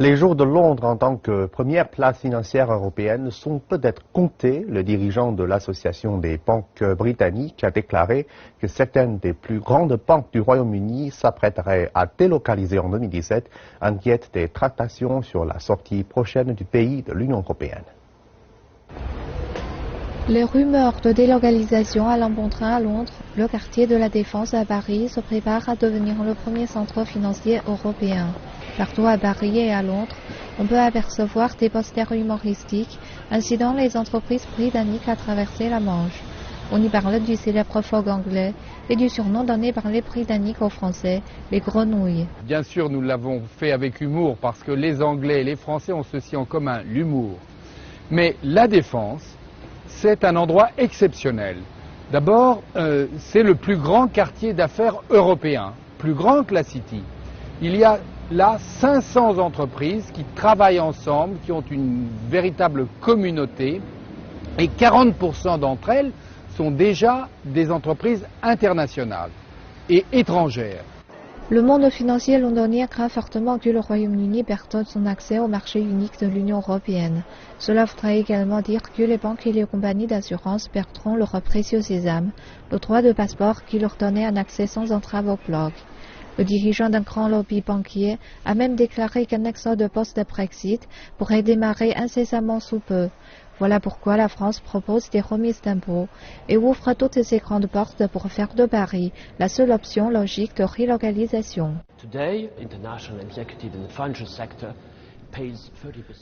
Les jours de Londres en tant que première place financière européenne sont peut-être comptés. Le dirigeant de l'Association des banques britanniques a déclaré que certaines des plus grandes banques du Royaume-Uni s'apprêteraient à délocaliser en 2017, inquiète des tractations sur la sortie prochaine du pays de l'Union européenne. Les rumeurs de délocalisation allant bon train à Londres, le quartier de la Défense à Paris se prépare à devenir le premier centre financier européen. Partout à Paris et à Londres, on peut apercevoir des posters humoristiques incitant les entreprises britanniques à traverser la Manche. On y parle du célèbre fog anglais et du surnom donné par les Britanniques aux Français, les grenouilles. Bien sûr, nous l'avons fait avec humour parce que les Anglais et les Français ont ceci en commun, l'humour. Mais la Défense, c'est un endroit exceptionnel. D'abord, c'est le plus grand quartier d'affaires européen, plus grand que la City. Il y a là 500 entreprises qui travaillent ensemble, qui ont une véritable communauté, et 40% d'entre elles sont déjà des entreprises internationales et étrangères. Le monde financier londonien craint fortement que le Royaume-Uni perde son accès au marché unique de l'Union européenne. Cela voudrait également dire que les banques et les compagnies d'assurance perdront leur précieux sésame, le droit de passeport qui leur donnait un accès sans entrave au blog. Le dirigeant d'un grand lobby banquier a même déclaré qu'un exode post-Brexit pourrait démarrer incessamment sous peu. Voilà pourquoi la France propose des remises d'impôts et ouvre toutes ses grandes portes pour faire de Paris la seule option logique de relocalisation.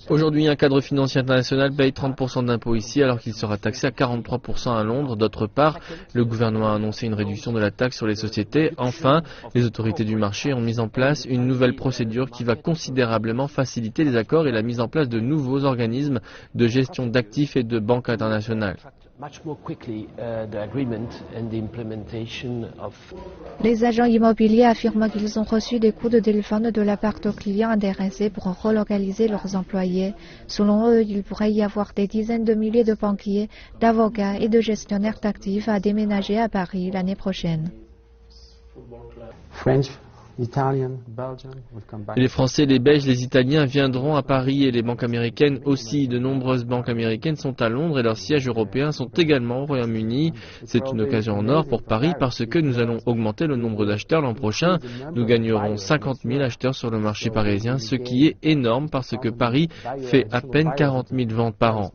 Aujourd'hui, un cadre financier international paye 30% d'impôts ici alors qu'il sera taxé à 43% à Londres. D'autre part, le gouvernement a annoncé une réduction de la taxe sur les sociétés. Enfin, les autorités du marché ont mis en place une nouvelle procédure qui va considérablement faciliter les accords et la mise en place de nouveaux organismes de gestion d'actifs et de banques internationales. Les agents immobiliers affirment qu'ils ont reçu des coups de téléphone de la part de clients intéressés pour relocaliser leurs employés. Selon eux, il pourrait y avoir des dizaines de milliers de banquiers, d'avocats et de gestionnaires d'actifs à déménager à Paris l'année prochaine. Les Français, les Belges, les Italiens viendront à Paris et les banques américaines aussi. De nombreuses banques américaines sont à Londres et leurs sièges européens sont également au Royaume-Uni. C'est une occasion en or pour Paris parce que nous allons augmenter le nombre d'acheteurs l'an prochain. Nous gagnerons 50 000 acheteurs sur le marché parisien, ce qui est énorme parce que Paris fait à peine 40 000 ventes par an.